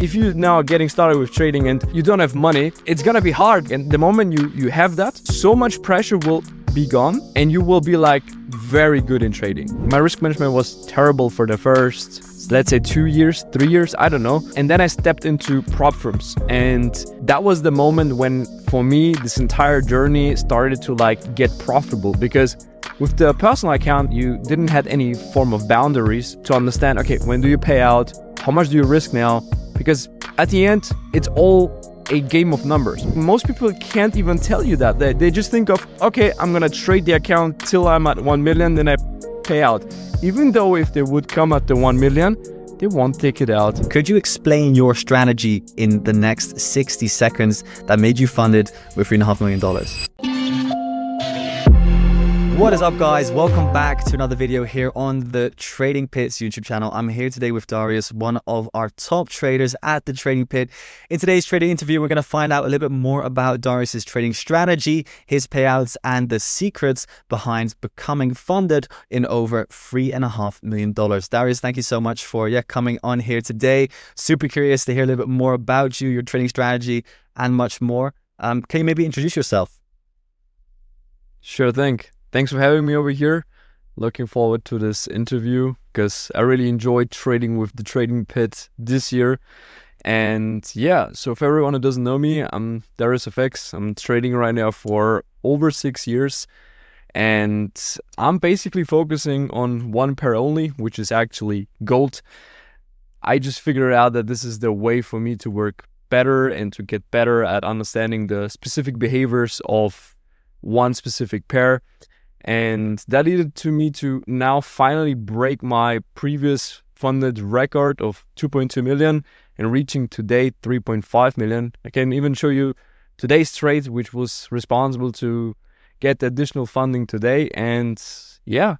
if you're now getting started with trading and you don't have money, it's gonna be hard. And the moment you have that, so much pressure will be gone and you will be like very good in trading. My risk management was terrible for the first, let's say 2 years, 3 years, I don't know. And then I stepped into prop firms. And that was the moment when, for me, this entire journey started to like get profitable, because with the personal account, you didn't have any form of boundaries to understand, okay, when do you pay out? How much do you risk now? Because at the end, it's all a game of numbers. Most people can't even tell you that. They just think of, okay, I'm gonna trade the account till I'm at 1 million, then I pay out. Even though if they would come at the 1 million, they won't take it out. Could you explain your strategy in the next 60 seconds that made you funded with $3.5 million? What is up, guys? Welcome back to another video here on the Trading Pit's YouTube channel. I'm here today with Darius, one of our top traders at the Trading Pit. In today's trading interview, we're going to find out a little bit more about Darius's trading strategy, his payouts, and the secrets behind becoming funded in over $3.5 million. Darius, thank you so much for coming on here today. Super curious to hear a little bit more about you, your trading strategy, and much more. Can you maybe introduce yourself? Sure thing. Thanks for having me over here. Looking forward to this interview because I really enjoyed trading with the Trading Pit this year. And yeah, so for everyone who doesn't know me, I'm Darius FX. I'm trading right now for over 6 years. And I'm basically focusing on one pair only, which is actually gold. I just figured out that this is the way for me to work better and to get better at understanding the specific behaviors of one specific pair. And that led to me to now finally break my previous funded record of 2.2 million and reaching today 3.5 million. I can even show you today's trade, which was responsible to get additional funding today. And yeah,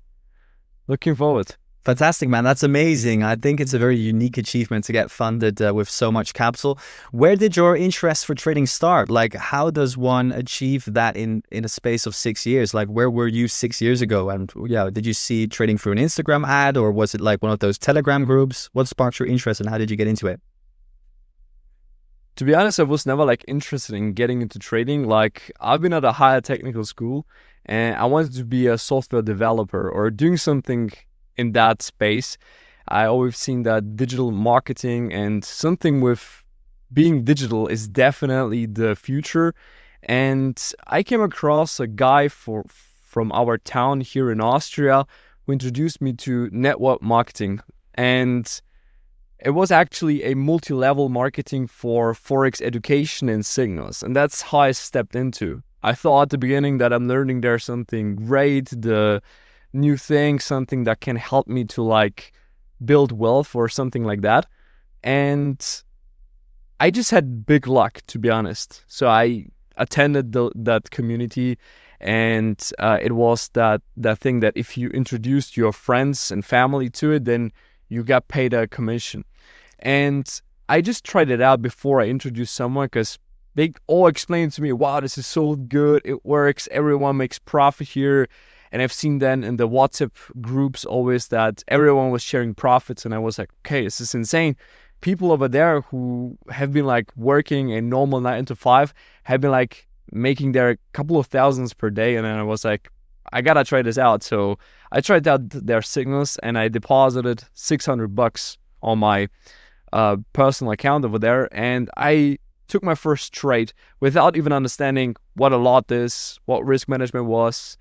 looking forward. Fantastic, man. That's amazing. I think it's a very unique achievement to get funded with so much capital. Where did your interest for trading start? Like, how does one achieve that in a space of 6 years? Like, where were you 6 years ago? And yeah, did you see trading through an Instagram ad, or was it like one of those Telegram groups? What sparked your interest and how did you get into it? To be honest, I was never like interested in getting into trading. Like, I've been at a higher technical school and I wanted to be a software developer or doing something in that space. I always seen that digital marketing and something with being digital is definitely the future. And I came across a guy from our town here in Austria who introduced me to network marketing. And it was actually a multi-level marketing for Forex education and signals. And that's how I stepped into. I thought at the beginning that I'm learning there something great, the new thing, something that can help me to like build wealth or something like that. And I just had big luck, to be honest. So I attended that community, and it was that thing that if you introduced your friends and family to it, then you got paid a commission. And I just tried it out before I introduced someone, because they all explained to me, wow, this is so good, it works, everyone makes profit here. And I've seen then in the WhatsApp groups always that everyone was sharing profits. And I was like, okay, this is insane. People over there who have been like working a normal 9 to 5 have been like making their couple of thousands per day. And then I was like, I gotta try this out. So I tried out their signals and I deposited $600 on my personal account over there. And I took my first trade without even understanding what a lot is, what risk management was.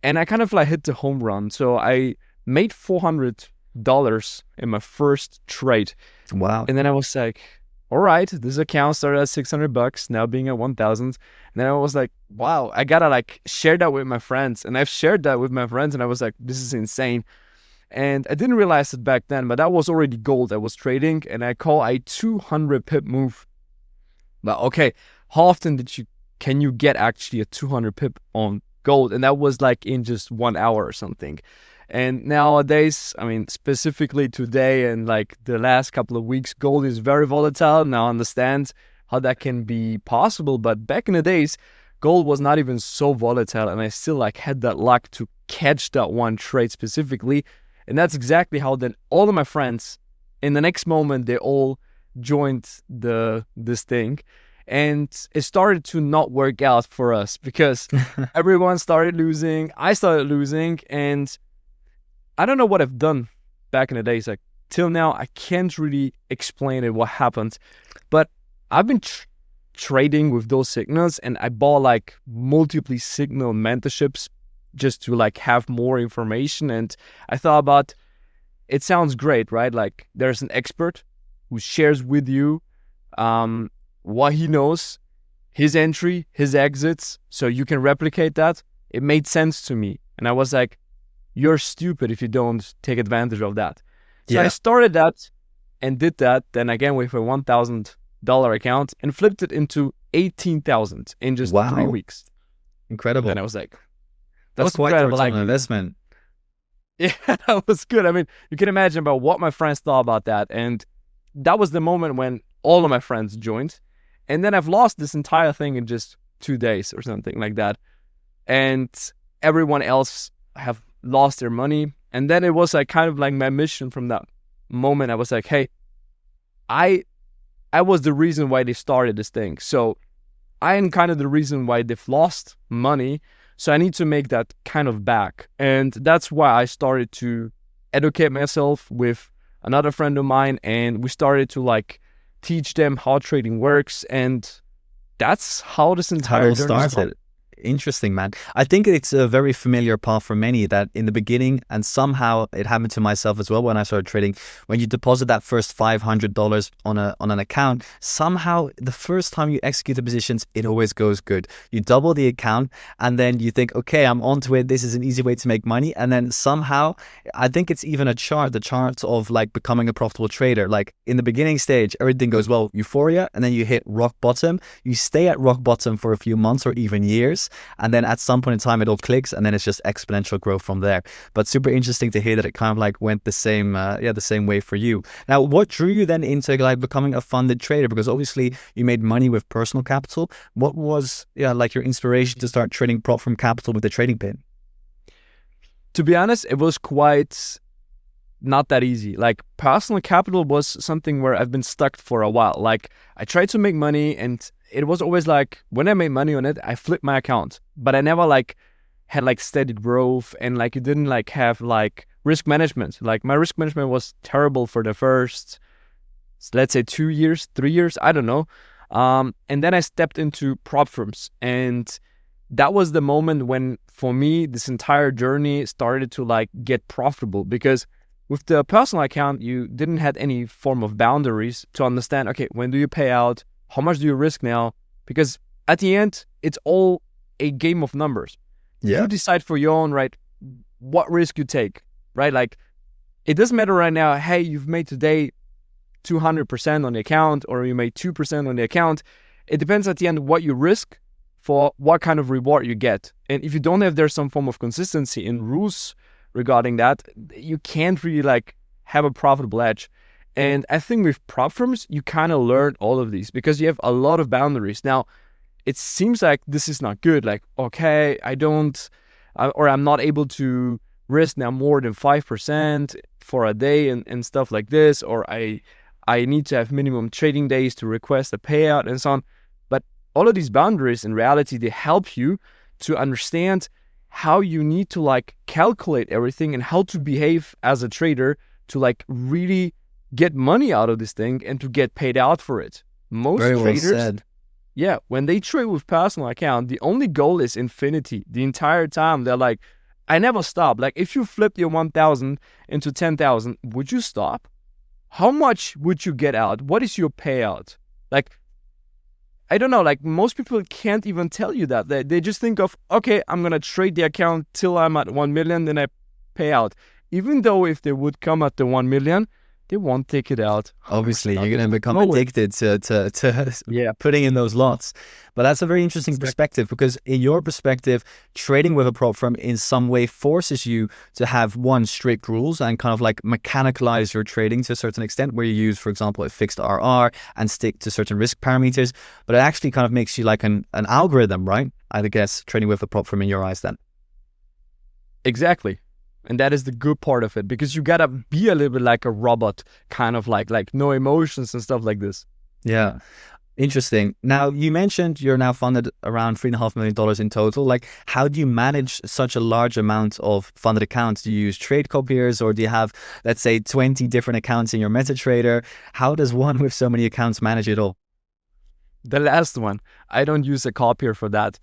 And I kind of like hit the home run. So I made $400 in my first trade. Wow. And then I was like, all right, this account started at $600, now being at 1,000. And then I was like, wow, I gotta like share that with my friends. And I've shared that with my friends and I was like, this is insane. And I didn't realize it back then, but that was already gold I was trading. And I call a 200 pip move. But okay, how often can you get actually a 200 pip on gold? And that was like in just 1 hour or something. And nowadays, I mean, specifically today and like the last couple of weeks, gold is very volatile. Now I understand how that can be possible. But back in the days, gold was not even so volatile. And I still like had that luck to catch that one trade specifically. And that's exactly how then all of my friends in the next moment, they all joined this thing, and it started to not work out for us because everyone started losing, I started losing, and I don't know what I've done back in the days. Like till now, I can't really explain it what happened, but I've been trading with those signals, and I bought like multiple signal mentorships just to like have more information. And I thought about, it sounds great, right? Like there's an expert who shares with you what he knows, his entry, his exits, so you can replicate that. It made sense to me, and I was like, you're stupid if you don't take advantage of that. So I started that and did that. Then again with a $1,000 account and flipped it into 18,000 in just 3 weeks. Incredible. Then I was like, that was quite a return on investment. Yeah, that was good. I mean, you can imagine about what my friends thought about that. And that was the moment when all of my friends joined. And then I've lost this entire thing in just 2 days or something like that. And everyone else have lost their money. And then it was like kind of like my mission from that moment. I was like, hey, I was the reason why they started this thing. So I am kind of the reason why they've lost money. So I need to make that kind of back. And that's why I started to educate myself with another friend of mine. And we started to like teach them how trading works. And that's how this entire journey started. Interesting, man. I think it's a very familiar path for many, that in the beginning, and somehow it happened to myself as well when I started trading, when you deposit that first $500 on an account, somehow the first time you execute the positions, it always goes good. You double the account and then you think, okay, I'm onto it. This is an easy way to make money. And then somehow, I think it's even the chart of like becoming a profitable trader. Like in the beginning stage, everything goes well, euphoria, and then you hit rock bottom. You stay at rock bottom for a few months or even years. And then at some point in time, it all clicks, and then it's just exponential growth from there. But super interesting to hear that it kind of like went the same way for you. Now, what drew you then into like becoming a funded trader? Because obviously you made money with personal capital. What was like your inspiration to start trading prop from capital with the trading pin? To be honest, it was quite not that easy. Like personal capital was something where I've been stuck for a while. Like I tried to make money, and it was always like when I made money on it, I flipped my account, but I never like had like steady growth, and like it didn't like have like risk management. Like my risk management was terrible for the first, let's say 2 years, 3 years, I don't know. And then I stepped into prop firms, and that was the moment when for me this entire journey started to like get profitable, because with the personal account you didn't have any form of boundaries to understand, okay, when do you pay out, how much do you risk now? Because at the end it's all a game of numbers. You decide for your own, right, what risk you take, right? Like it doesn't matter right now, hey, you've made today 200% on the account, or you made 2% on the account. It depends at the end what you risk for what kind of reward you get. And if you don't have there some form of consistency in rules regarding that, you can't really like have a profitable edge. And I think with prop firms, you kind of learn all of these because you have a lot of boundaries. Now, it seems like this is not good. Like, okay, I'm not able to risk now more than 5% for a day and stuff like this, or I need to have minimum trading days to request a payout and so on. But all of these boundaries, in reality, they help you to understand how you need to like calculate everything and how to behave as a trader to like really get money out of this thing and to get paid out for it. Most traders, when they trade with personal account, the only goal is infinity. The entire time they're like, I never stop. Like if you flip your 1,000 into 10,000, would you stop? How much would you get out? What is your payout? Like, I don't know, like most people can't even tell you that. They just think of, okay, I'm going to trade the account till I'm at 1 million, then I pay out. Even though if they would come at the 1 million, they won't take it out. Obviously, you're going to become addicted to putting in those lots. But that's a very interesting perspective, because in your perspective, trading with a prop firm in some way forces you to have strict rules and kind of like mechanicalize your trading to a certain extent, where you use, for example, a fixed RR and stick to certain risk parameters. But it actually kind of makes you like an algorithm, right? I guess trading with a prop firm in your eyes then. Exactly. And that is the good part of it, because you gotta be a little bit like a robot, kind of like no emotions and stuff like this. Yeah. Interesting. Now, you mentioned you're now funded around $3.5 million in total. Like, how do you manage such a large amount of funded accounts? Do you use trade copiers, or do you have, let's say, 20 different accounts in your MetaTrader? How does one with so many accounts manage it all? The last one, I don't use a copier for that.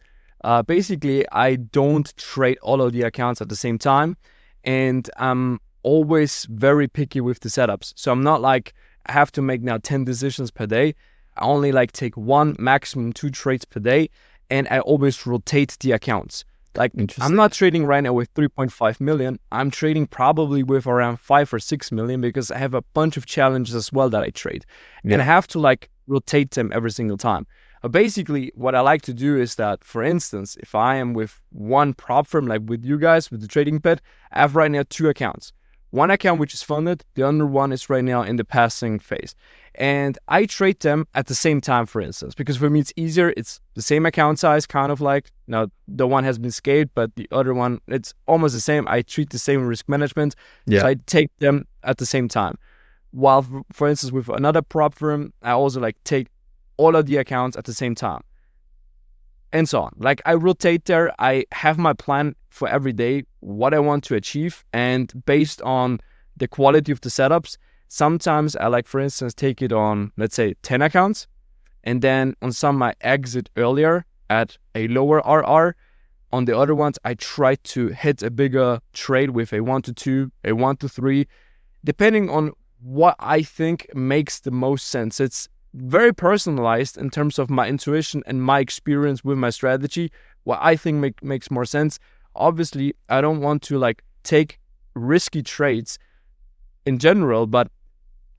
Basically, I don't trade all of the accounts at the same time, and I'm always very picky with the setups. So I'm not like, I have to make now 10 decisions per day. I only like take one, maximum 2 trades per day, and I always rotate the accounts. Like, I'm not trading right now with 3.5 million. I'm trading probably with around 5 or 6 million, because I have a bunch of challenges as well that I trade. Yeah. And I have to like rotate them every single time. Basically, what I like to do is that, for instance, if I am with one prop firm, like with you guys, with the trading pit, I have right now 2 accounts. One account which is funded, the other one is right now in the passing phase. And I trade them at the same time, for instance, because for me it's easier. It's the same account size, kind of like, now the one has been scaled, but the other one, it's almost the same. I treat the same risk management. Yeah. So I take them at the same time. While, for instance, with another prop firm, I also like take all of the accounts at the same time. And so on. Like, I rotate there. I have my plan for every day, what I want to achieve. And based on the quality of the setups, sometimes I like, for instance, take it on, let's say, 10 accounts. And then on some, I exit earlier at a lower RR. On the other ones, I try to hit a bigger trade with a 1 to 2, a 1 to 3, depending on what I think makes the most sense. It's very personalized in terms of my intuition and my experience with my strategy, what I think makes more sense. Obviously, I don't want to like take risky trades in general, but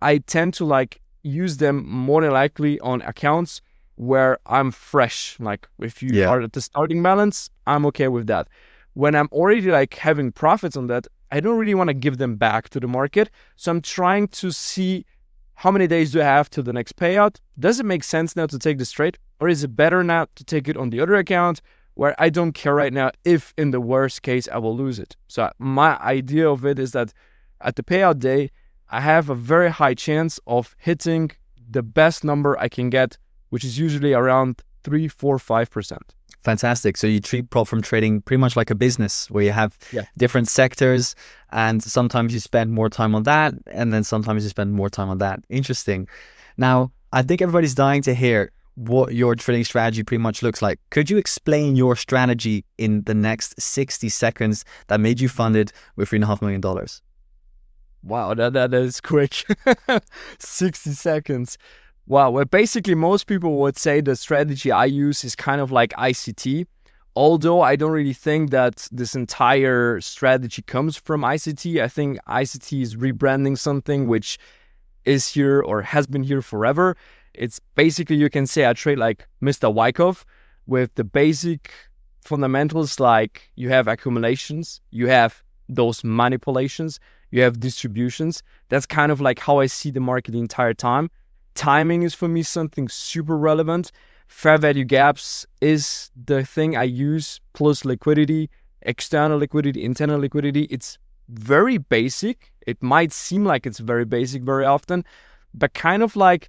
I tend to like use them more than likely on accounts where I'm fresh. Like, if you are at the starting balance, I'm okay with that. When I'm already like having profits on that, I don't really want to give them back to the market. So I'm trying to see, how many days do I have till the next payout? Does it make sense now to take this trade? Or is it better now to take it on the other account where I don't care right now if in the worst case I will lose it? So my idea of it is that at the payout day, I have a very high chance of hitting the best number I can get, which is usually around 3, 4, 5%. Fantastic. So you treat prop firm trading pretty much like a business, where you have different sectors, and sometimes you spend more time on that, and then sometimes you spend more time on that. Interesting. Now, I think everybody's dying to hear what your trading strategy pretty much looks like. Could you explain your strategy in the next 60 seconds that made you funded with $3.5 million? Wow, that is quick. 60 seconds. Wow, well, basically most people would say the strategy I use is kind of like ICT, although I don't really think that this entire strategy comes from ICT. I think ICT is rebranding something which is here or has been here forever. It's basically, you can say I trade like Mr. Wyckoff with the basic fundamentals, like you have accumulations, you have those manipulations, you have distributions. That's kind of like how I see the market the entire time. Timing is for me something super relevant. Fair value gaps is the thing I use, plus liquidity, external liquidity, internal liquidity. It's very basic. It might seem like it's very basic very often, but kind of like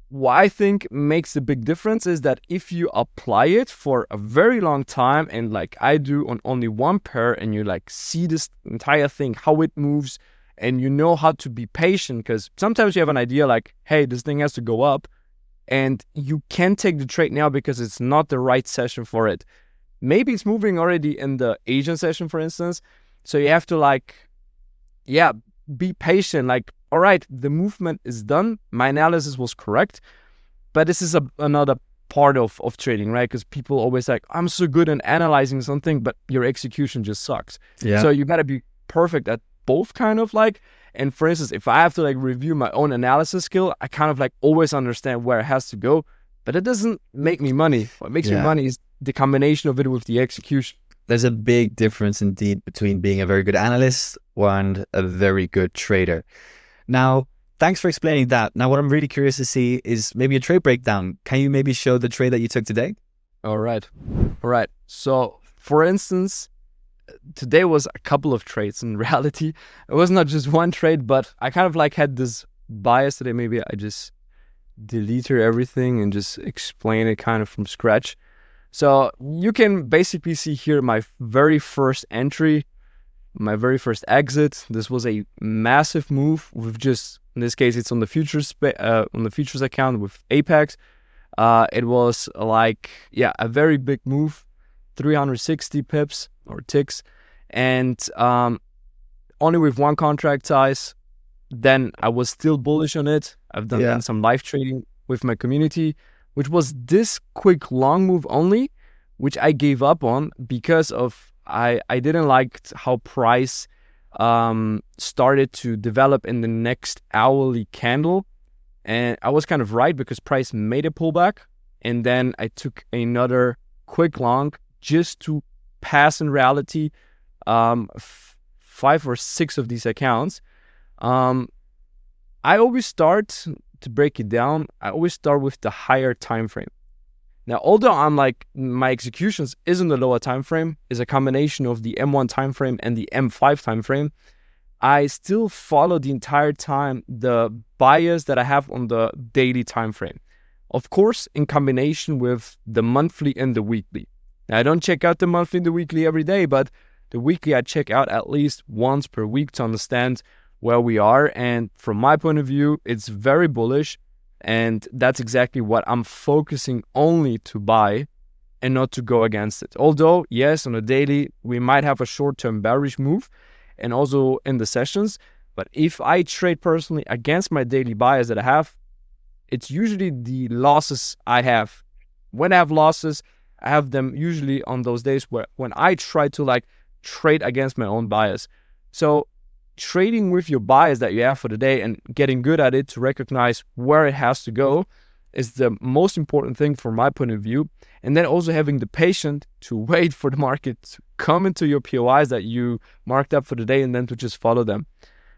what I think makes a big difference is that if you apply it for a very long time, and like I do on only one pair, and you like see this entire thing, how it moves, and you know how to be patient, because sometimes you have an idea like, hey, this thing has to go up, and you can't take the trade now because it's not the right session for it. Maybe it's moving already in the Asian session, for instance. So you have to like, be patient. Like, all right, the movement is done. My analysis was correct. But this is another part of trading, right? Because people always like, I'm so good at analyzing something, but your execution just sucks. Yeah. So you got to be perfect at both, kind of like. And for instance, if I have to like review my own analysis skill, I kind of like always understand where it has to go, but it doesn't make me money. What makes me money is the combination of it with the execution. There's a big difference indeed between being a very good analyst and a very good trader. Now, thanks for explaining that. Now, what I'm really curious to see is maybe a trade breakdown. Can you maybe show the trade that you took today? All right. So, for instance, today was a couple of trades in reality. It was not just one trade, but I kind of like had this bias today. Maybe I just deleted everything and just explain it kind of from scratch. So you can basically see here my very first entry, my very first exit. This was a massive move with just, in this case, it's on the futures account with Apex. It was like, yeah, a very big move, 360 pips or ticks, and only with one contract size. Then I was still bullish on it. I've done some live trading with my community, which was this quick long move only, which I gave up on because of I didn't like how price started to develop in the next hourly candle. And I was kind of right because price made a pullback. And then I took another quick long just to pass in reality 5 or 6 of these accounts. I always start to break it down. I always start with the higher time frame. Now, although I'm like my executions isn't the lower time frame, is a combination of the M1 time frame and the M5 time frame, I still follow the entire time the bias that I have on the daily time frame. Of course, in combination with the monthly and the weekly. Now, I don't check out the monthly and the weekly every day, but the weekly I check out at least once per week to understand where we are. And from my point of view, it's very bullish. And that's exactly what I'm focusing only to buy and not to go against it. Although, yes, on a daily, we might have a short-term bearish move and also in the sessions. But if I trade personally against my daily bias that I have, it's usually the losses I have. When I have losses, I have them usually on those days when I try to like trade against my own bias. So trading with your bias that you have for the day and getting good at it to recognize where it has to go is the most important thing from my point of view. And then also having the patience to wait for the market to come into your POIs that you marked up for the day and then to just follow them.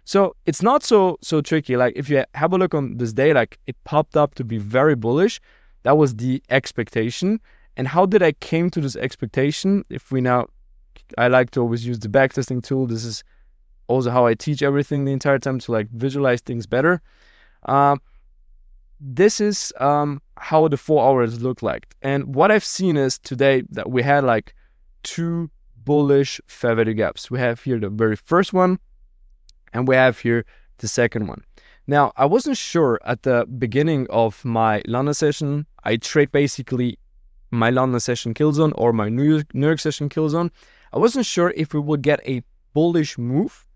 So it's not so tricky. Like if you have a look on this day, like it popped up to be very bullish. That was the expectation. And how did I came to this expectation? I like to always use the backtesting tool. This is also how I teach everything the entire time to like visualize things better. This is how the 4 hours look like. And what I've seen is today that we had like 2 bullish fair value gaps. We have here the very first one and we have here the second one. Now, I wasn't sure at the beginning of my London session. I trade basically my London session kill zone or my New York session kill zone. I wasn't sure if we would get a bullish move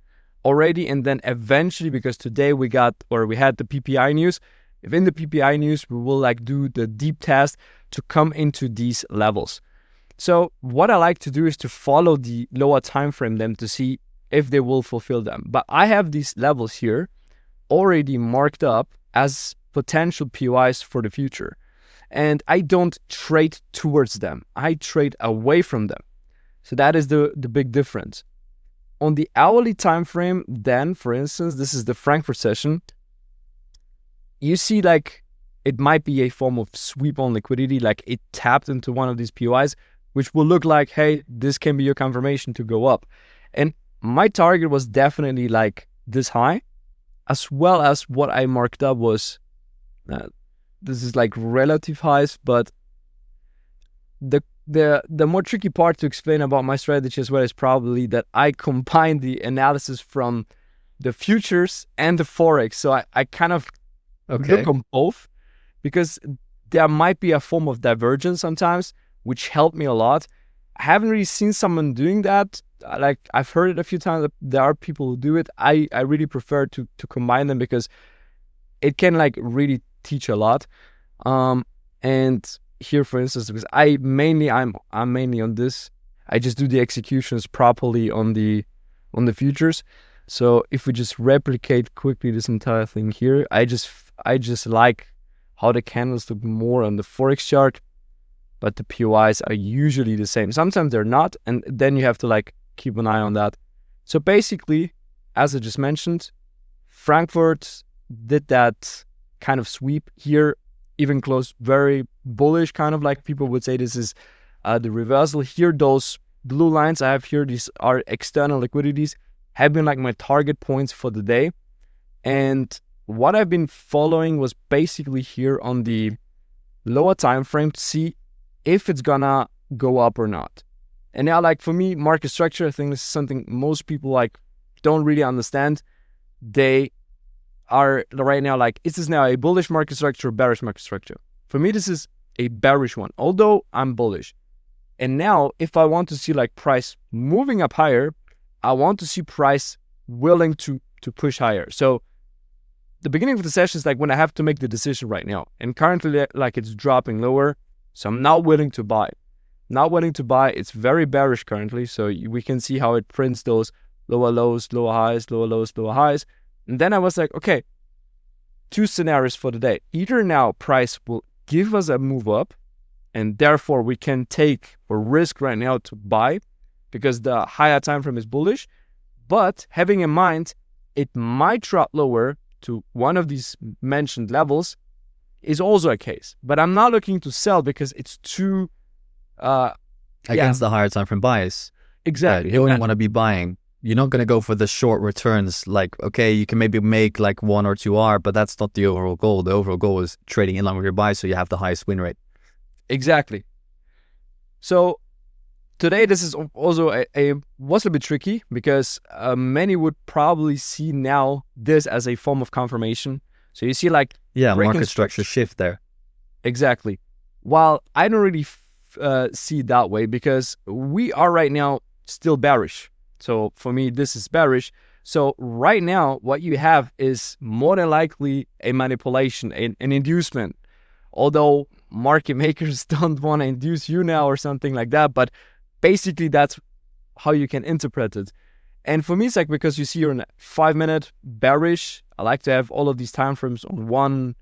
already and then eventually, because today we had the PPI news. If in the PPI news we will like do the deep test to come into these levels. So what I like to do is to follow the lower time frame them to see if they will fulfill them. But I have these levels here already marked up as potential POIs for the future. And I don't trade towards them. I trade away from them. So that is the big difference. On the hourly time frame, then, for instance, this is the Frankfurt session. You see like it might be a form of sweep on liquidity, like it tapped into one of these POIs, which will look like, hey, this can be your confirmation to go up. And my target was definitely like this high, as well as what I marked up was, this is like relative highs, but the more tricky part to explain about my strategy as well is probably that I combine the analysis from the futures and the Forex. So I kind of look on both because there might be a form of divergence sometimes, which helped me a lot. I haven't really seen someone doing that. Like I've heard it a few times. There are people who do it. I really prefer to combine them because it can like really teach a lot. And here, for instance, because I'm mainly on this. I just do the executions properly on the futures. So if we just replicate quickly this entire thing here, I just like how the candles look more on the Forex chart, but the POIs are usually the same. Sometimes they're not, and then you have to like keep an eye on that. So basically, as I just mentioned, Frankfurt did that kind of sweep here, even close very bullish, kind of like people would say this is the reversal. Here, those blue lines I have here, these are external liquidities, have been like my target points for the day. And what I've been following was basically here on the lower time frame to see if it's gonna go up or not. And now, like for me, market structure, I think this is something most people like don't really understand. They are right now like, is this now a bullish market structure or bearish market structure? For me, this is a bearish one, although I'm bullish. And now, if I want to see like price moving up higher, I want to see price willing to push higher. So the beginning of the session is like when I have to make the decision right now. And currently, like it's dropping lower. So I'm not willing to buy. Not willing to buy. It's very bearish currently. So we can see how it prints those lower lows, lower highs, lower lows, lower highs. And then I was like, okay, two scenarios for the day. Either now price will give us a move up, and therefore we can take or risk right now to buy because the higher time frame is bullish. But having in mind, it might drop lower to one of these mentioned levels is also a case. But I'm not looking to sell because it's too against the higher time frame bias. Exactly. You only want to be buying. You're not going to go for the short returns. Like, okay, you can maybe make like 1 or 2 R, but that's not the overall goal. The overall goal is trading in line with your buy, so you have the highest win rate. Exactly. So today, this is also was a bit tricky because many would probably see now this as a form of confirmation. So you see like market structure shift there. Exactly. While I don't really see it that way because we are right now still bearish. So for me, this is bearish. So right now, what you have is more than likely a manipulation, an inducement. Although market makers don't want to induce you now or something like that, but basically that's how you can interpret it. And for me, it's like because you see you're in a 5-minute bearish. I like to have all of these time frames on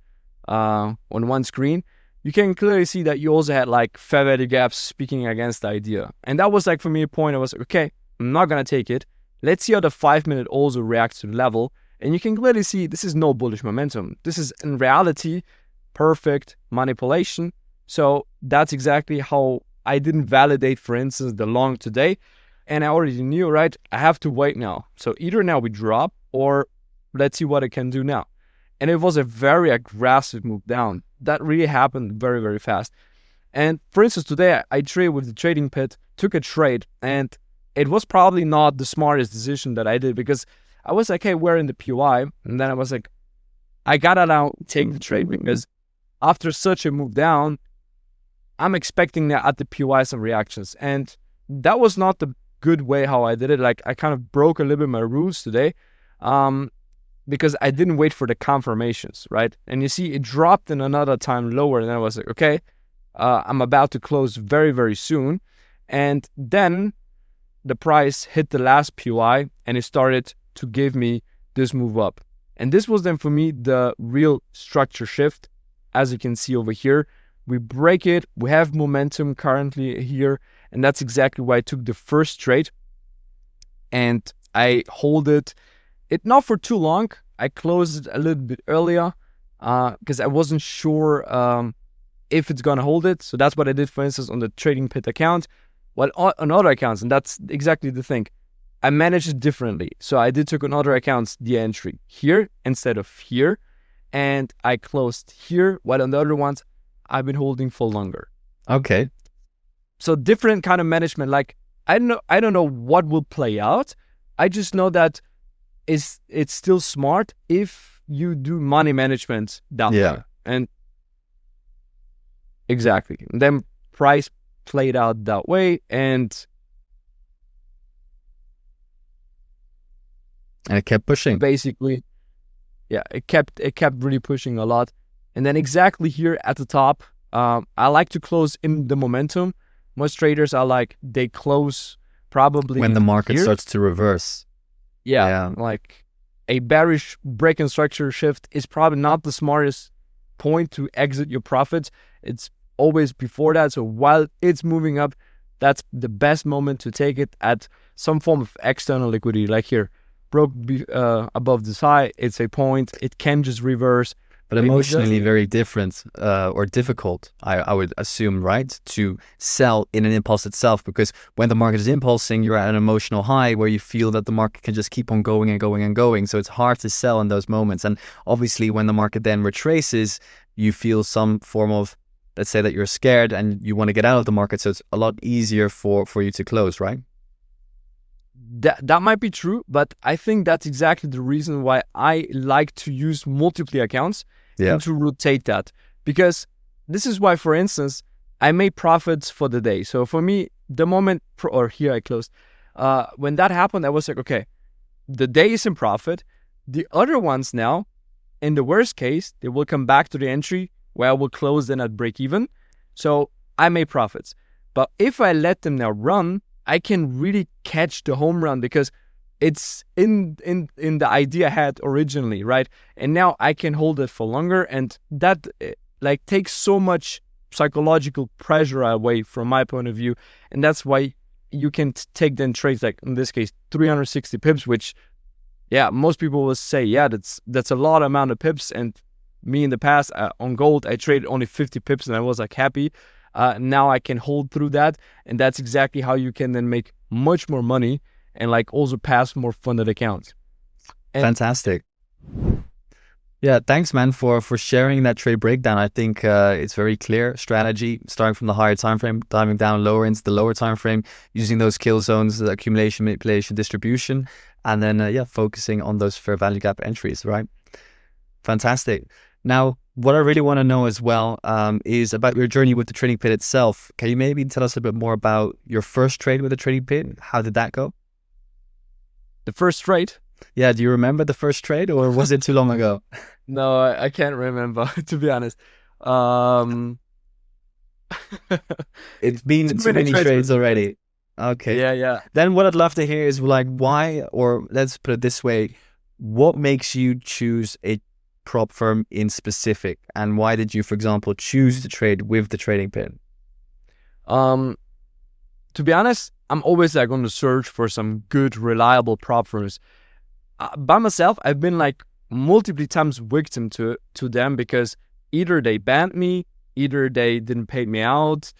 one screen. You can clearly see that you also had like fair value gaps speaking against the idea. And that was like for me a point. I was like, okay, I'm not gonna take it. Let's see how the 5-minute also reacts to the level. And you can clearly see this is no bullish momentum. This is in reality perfect manipulation. So that's exactly how I didn't validate, for instance, the long today. And I already knew, right? I have to wait now. So either now we drop or let's see what it can do now. And it was a very aggressive move down. That really happened very, very fast. And for instance, today I traded with the trading pit, took a trade, and it was probably not the smartest decision that I did because I was like, hey, we're in the POI. And then I was like, I gotta now take the trade because after such a move down, I'm expecting that at the POI some reactions. And that was not the good way how I did it. Like I kind of broke a little bit my rules today because I didn't wait for the confirmations, right? And you see it dropped in another time lower. And then I was like, okay, I'm about to close very, very soon. And then the price hit the last POI and it started to give me this move up. And this was then for me the real structure shift. As you can see over here, we break it. We have momentum currently here. And that's exactly why I took the first trade. And I hold it not for too long. I closed it a little bit earlier because I wasn't sure if it's going to hold it. So that's what I did, for instance, on the trading pit account. Well, on other accounts, and that's exactly the thing, I managed it differently. So I did took on other accounts the entry here instead of here. And I closed here, while on the other ones, I've been holding for longer. Okay. So different kind of management. Like I don't know what will play out. I just know that it's still smart if you do money management that way. And exactly. And then price played out that way, and it kept pushing. Basically, yeah, it kept really pushing a lot. And then exactly here at the top, I like to close in the momentum. Most traders are like, they close probably when the market here starts to reverse. Yeah, like a bearish break and structure shift is probably not the smartest point to exit your profits. It's always before that. So while it's moving up, that's the best moment to take it at some form of external liquidity. Like here, broke above this high, it's a point. It can just reverse. but Maybe just emotionally very different or difficult, I would assume, right? To sell in an impulse itself, because when the market is impulsing, you're at an emotional high where you feel that the market can just keep on going and going and going. So it's hard to sell in those moments. And obviously, when the market then retraces, you feel some form of, let's say that you're scared and you want to get out of the market. So it's a lot easier for you to close, right? that might be true, but I think that's exactly the reason why I like to use multiple accounts and to rotate that. Because this is why, for instance, I made profits for the day. So for me, the moment, or here I closed, when that happened, I was like, okay, the day is in profit. The other ones now, in the worst case, they will come back to the entry where I will close then at break even. So I made profits. But if I let them now run, I can really catch the home run because it's in the idea I had originally, right? And now I can hold it for longer, and that like takes so much psychological pressure away from my point of view. And that's why you can take then trades like in this case 360 pips, which most people will say that's a lot amount of pips. And me in the past on gold I traded only 50 pips and I was like happy. Now I can hold through that, and that's exactly how you can then make much more money and like also pass more funded accounts. Fantastic. Yeah, thanks, man, for sharing that trade breakdown. I think it's very clear strategy, starting from the higher time frame, diving down lower into the lower time frame, using those kill zones, the accumulation, manipulation, distribution, and then focusing on those fair value gap entries, right? Fantastic. Now, what I really want to know as well is about your journey with the trading pit itself. Can you maybe tell us a bit more about your first trade with the trading pit? How did that go? The first trade? Yeah, do you remember the first trade, or was it too long ago? No, I can't remember, to be honest. It's been too many trades already. Okay. Yeah. Then what I'd love to hear is like why, or let's put it this way, what makes you choose a prop firm in specific, and why did you, for example, choose to trade with the trading pit? To be honest, I'm always like on the search for some good, reliable prop firms. By myself, I've been like multiple times victim to them because either they banned me, either they didn't pay me out,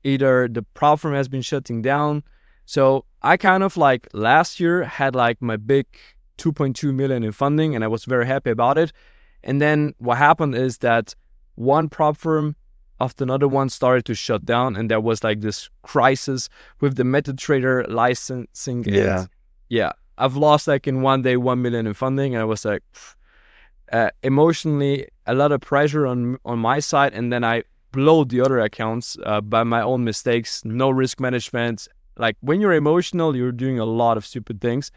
either the prop firm has been shutting down. So I kind of like last year had like my big 2.2 million in funding, and I was very happy about it. And then what happened is that one prop firm after another one started to shut down, and there was like this crisis with the MetaTrader licensing. Yeah, I've lost like in one day 1 million in funding, and I was like emotionally a lot of pressure on my side, and then I blow the other accounts by my own mistakes, no risk management. Like when you're emotional, you're doing a lot of stupid things.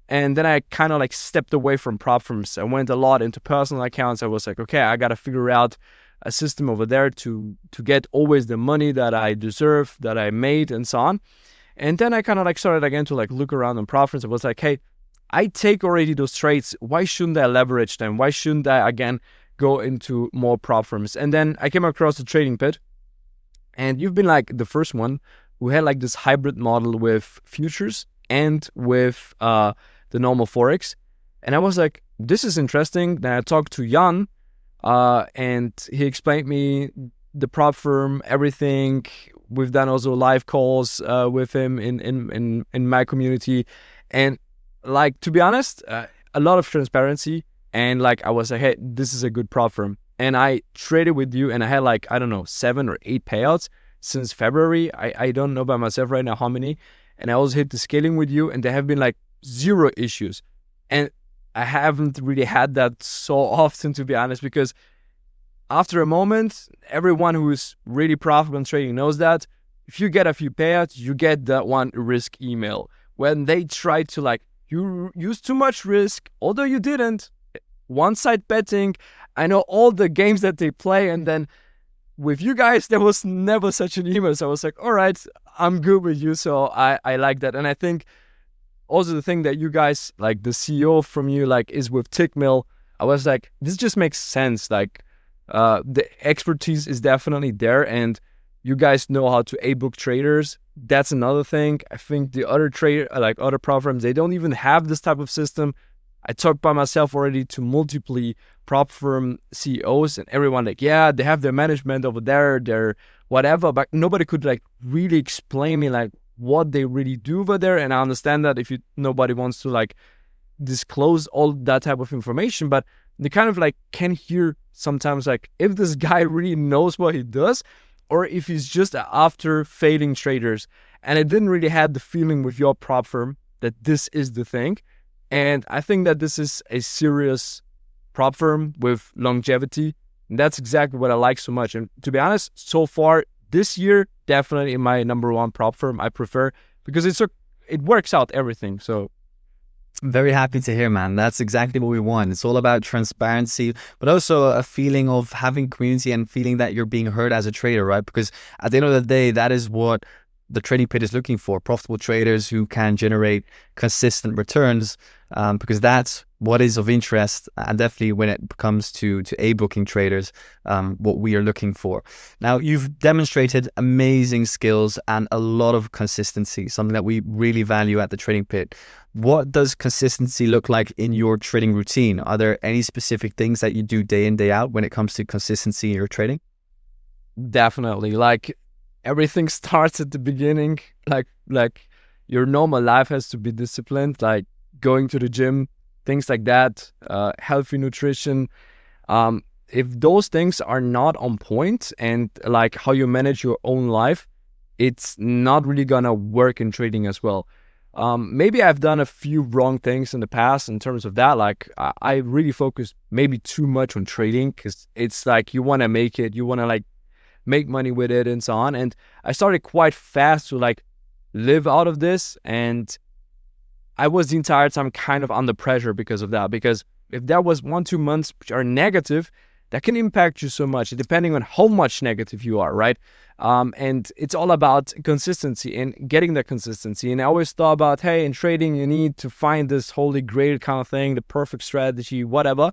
And then I kind of like stepped away from prop firms. I went a lot into personal accounts. I was like, okay, I got to figure out a system over there to get always the money that I deserve, that I made, and so on. And then I kind of like started again to like look around on prop firms. I was like, hey, I take already those trades. Why shouldn't I leverage them? Why shouldn't I again go into more prop firms? And then I came across the trading pit, and you've been like the first one who had like this hybrid model with futures and with the normal Forex. And I was like, this is interesting. Then I talked to Jan, and he explained me the prop firm, everything. We've done also live calls with him in my community. And like, to be honest, a lot of transparency. And like, I was like, hey, this is a good prop firm. And I traded with you, and I had like, I don't know, 7 or 8 payouts since February. I don't know by myself right now how many. And I also hit the scaling with you, and there have been like 0 issues. And I haven't really had that so often, to be honest, because after a moment, everyone who is really profitable in trading knows that if you get a few payouts, you get that one risk email. When they try to like, you use too much risk, although you didn't, one-side betting, I know all the games that they play, and then with you guys, there was never such an email. So I was like, all right, I'm good with you. So I like that. And I think also the thing that you guys, like the CEO from you, like is with Tickmill, I was like, this just makes sense. Like the expertise is definitely there, and you guys know how to A-book traders. That's another thing. I think the other trader, like other prop firms, they don't even have this type of system. I talked by myself already to multiple prop firm CEOs, and everyone like, yeah, they have their management over there, their whatever, but nobody could like really explain me like what they really do over there. And I understand that if nobody wants to like disclose all that type of information, but they kind of like can hear sometimes like if this guy really knows what he does or if he's just after fading traders. And I didn't really have the feeling with your prop firm that this is the thing. And I think that this is a serious prop firm with longevity. And that's exactly what I like so much. And to be honest, so far this year, definitely my number one prop firm I prefer because it works out everything. So very happy to hear, man. That's exactly what we want. It's all about transparency, but also a feeling of having community and feeling that you're being heard as a trader, right? Because at the end of the day, that is what the trading pit is looking for: profitable traders who can generate consistent returns, because that's what is of interest, and definitely when it comes to A-booking traders, what we are looking for. Now, you've demonstrated amazing skills and a lot of consistency, something that we really value at the trading pit. What does consistency look like in your trading routine? Are there any specific things that you do day in, day out when it comes to consistency in your trading? definitely, like everything starts at the beginning. Like your normal life has to be disciplined, like going to the gym, things like that, healthy nutrition. If those things are not on point and like how you manage your own life, it's not really gonna work in trading as well. Maybe I've done a few wrong things in the past in terms of that. Like I really focused maybe too much on trading because it's like you want to make it, you want to like make money with it and so on. And I started quite fast to like live out of this, and I was the entire time kind of under pressure because of that. Because if there was 1-2 months which are negative, that can impact you so much, depending on how much negative you are, right? And it's all about consistency and getting the consistency. And I always thought about, hey, in trading, you need to find this holy grail kind of thing, the perfect strategy, whatever.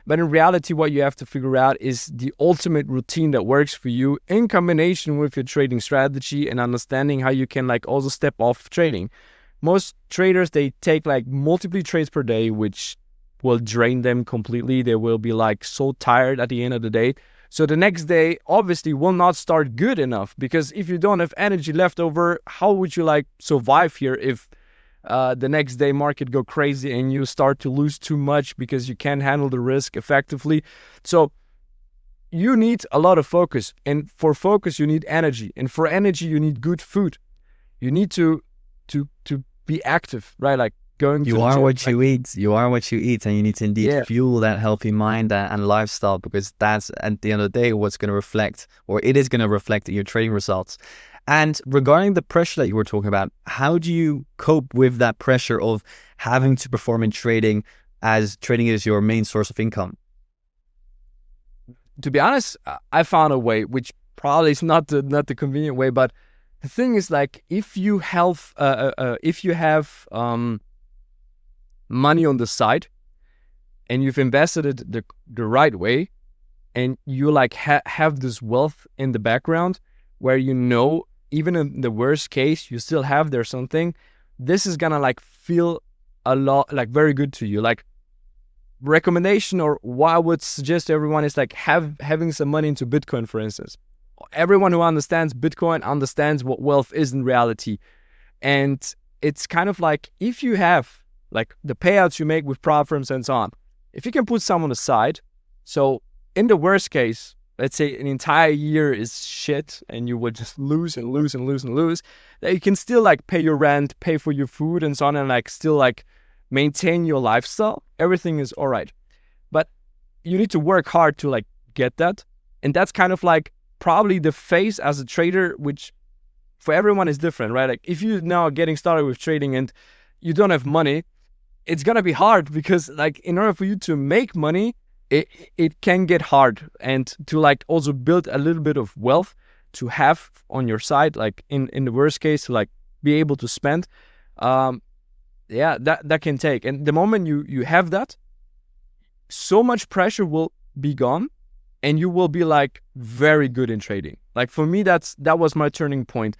But in reality, what you have to figure out is the ultimate routine that works for you in combination with your trading strategy and understanding how you can like also step off trading. Most traders, they take like multiple trades per day, which will drain them completely. They will be like so tired at the end of the day. So the next day obviously will not start good enough, because if you don't have energy left over, how would you like survive here if the next day market go crazy and you start to lose too much because you can't handle the risk effectively? So you need a lot of focus, and for focus you need energy, and for energy you need good food. You need to be active, right? Like going You to the are gym. what you eat. You are what you eat, and you need to indeed Yeah, fuel that healthy mind and lifestyle, because that's at the end of the day what's going to reflect, or it is going to reflect in your trading results. And regarding the pressure that you were talking about, how do you cope with that pressure of having to perform in trading, as trading is your main source of income? to be honest, I found a way, which probably is not the convenient way, but the thing is, like, if you have money on the side and you've invested it the right way, and you like have this wealth in the background where even in the worst case you still have there something, this is gonna like feel a lot like very good to you. Like, recommendation, or what I would suggest to everyone, is like having some money into Bitcoin, for instance. Everyone who understands Bitcoin understands what wealth is in reality. And it's kind of like, if you have like the payouts you make with prop firms and so on, if you can put some on the side, so in the worst case, let's say an entire year is shit and you would just lose and lose and lose and lose, that you can still like pay your rent, pay for your food and so on, and like still like maintain your lifestyle. Everything is all right. But you need to work hard to like get that. And that's kind of like probably the phase as a trader, which for everyone is different, right? Like, if you now are getting started with trading and you don't have money, it's gonna be hard, because like in order for you to make money, it can get hard. And to like also build a little bit of wealth to have on your side, like in the worst case, to like be able to spend, yeah, that can take. And the moment you have that, so much pressure will be gone, and you will be like very good in trading. Like for me, that was my turning point.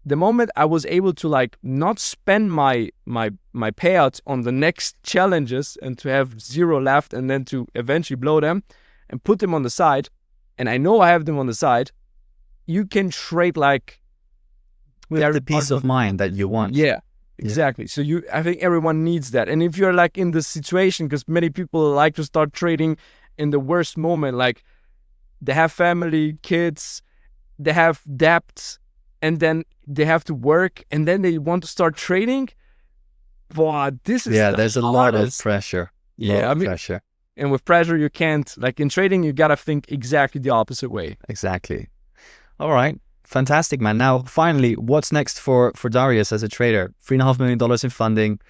the moment I was able to like not spend my payouts on the next challenges and to have zero left and then to eventually blow them and put them on the side, and I know I have them on the side, you can trade like with the peace of mind that you want. Yeah, exactly. Yeah. So I think everyone needs that. And if you're like in this situation, because many people like to start trading in the worst moment, like they have family, kids, they have debts, and then they have to work, and then they want to start trading. Boy, this is there's a lot of pressure. Pressure. And with pressure, you can't, like in trading, you gotta think exactly the opposite way. Exactly. All right. Fantastic, man. Now, finally, what's next for Darius as a trader? $3.5 million in funding,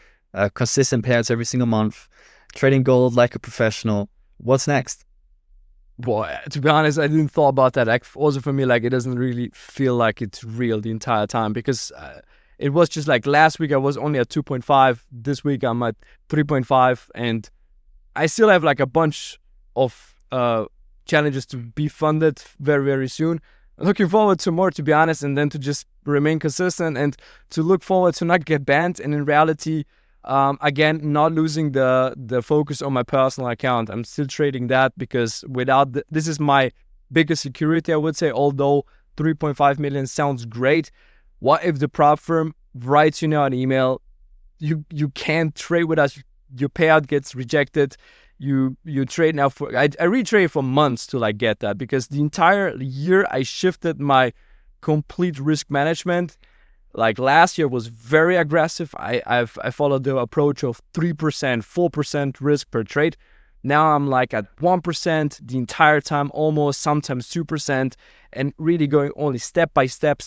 consistent payouts every single month, trading gold like a professional. What's next? Boy, to be honest, I didn't thought about that. Like, also for me, like it doesn't really feel like it's real the entire time, because it was just like last week I was only at 2.5. This week I'm at 3.5, and I still have like a bunch of challenges to be funded very, very soon. Looking forward to more, to be honest, and then to just remain consistent and to look forward to not get banned. And in reality, again, not losing the focus on my personal account. I'm still trading that, because without this is my biggest security, I would say. Although 3.5 million sounds great, what if the prop firm writes you now an email, you can't trade with us, your payout gets rejected, you trade now for I retraded for months to like get that, because the entire year I shifted my complete risk management. Like last year was very aggressive. I followed the approach of 3%, 4% risk per trade. Now I'm like at 1% the entire time, almost, sometimes 2%, and really going only step by step,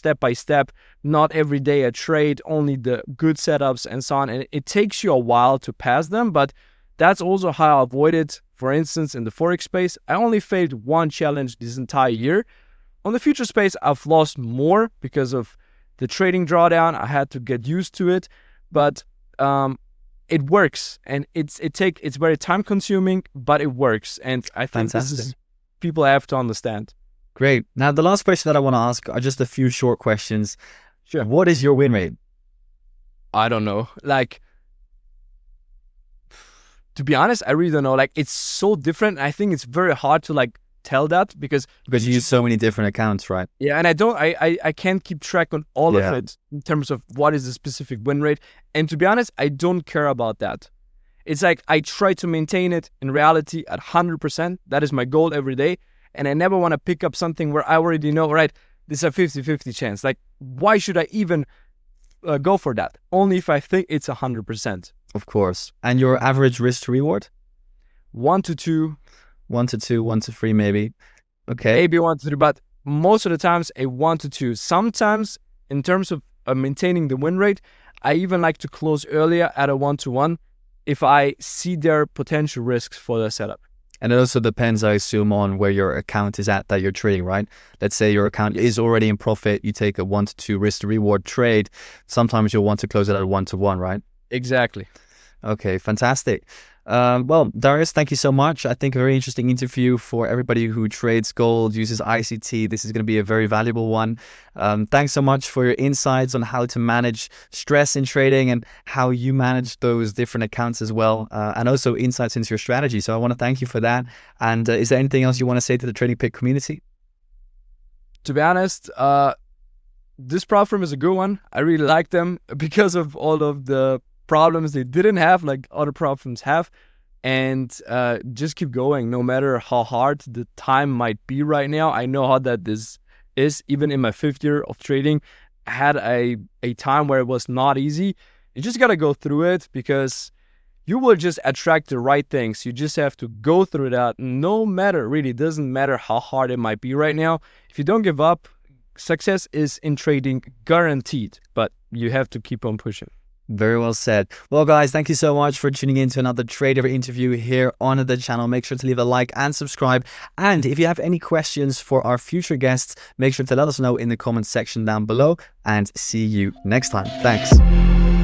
not every day a trade, only the good setups and so on. And it takes you a while to pass them, but that's also how I avoided, for instance, in the Forex space, I only failed one challenge this entire year. On the future space, I've lost more because of the trading drawdown. I had to get used to it, but it works, and it's very time consuming, but it works, and I think this is people have to understand. Great. Now the last question that I want to ask are just a few short questions. Sure. What is your win rate? I don't know. Like, to be honest, I really don't know. Like, it's so different. I think it's very hard to like tell that, because you use so many different accounts, right? Yeah, and I can't keep track on all of it in terms of what is the specific win rate. And to be honest, I don't care about that. It's like I try to maintain it in reality at 100%. That is my goal every day. And I never want to pick up something where I already know, right, this is a 50-50 chance. Like, why should I even go for that? Only if I think it's 100%. Of course. And your average risk to reward? 1 to 2. 1 to 2, 1 to 3 maybe. Okay. Maybe 1 to 3, but most of the times a 1 to 2. Sometimes in terms of maintaining the win rate, I even like to close earlier at a 1 to 1 if I see there potential risks for the setup. And it also depends, I assume, on where your account is at that you're trading, right? Let's say your account is already in profit, you take a 1 to 2 risk to reward trade. Sometimes you'll want to close it at a 1 to 1, right? Exactly. Okay, fantastic. Well, Darius, thank you so much. I think a very interesting interview for everybody who trades gold, uses ICT. This is going to be a very valuable one. Thanks so much for your insights on how to manage stress in trading and how you manage those different accounts as well, and also insights into your strategy. So I want to thank you for that. And is there anything else you want to say to the Trading Pit community? To be honest, this prop firm is a good one. I really like them because of all of the problems they didn't have, like other prop firms have, and just keep going no matter how hard the time might be right now. I know how that this is. Even in my 5th year of trading, I had a time where it was not easy. You just got to go through it, because you will just attract the right things. You just have to go through that, no matter, really doesn't matter how hard it might be right now. If you don't give up, success is in trading guaranteed, but you have to keep on pushing. Very well said. Well, guys, thank you so much for tuning in to another trader interview here on the channel. Make sure to leave a like and subscribe. And if you have any questions for our future guests, make sure to let us know in the comments section down below, and see you next time. Thanks.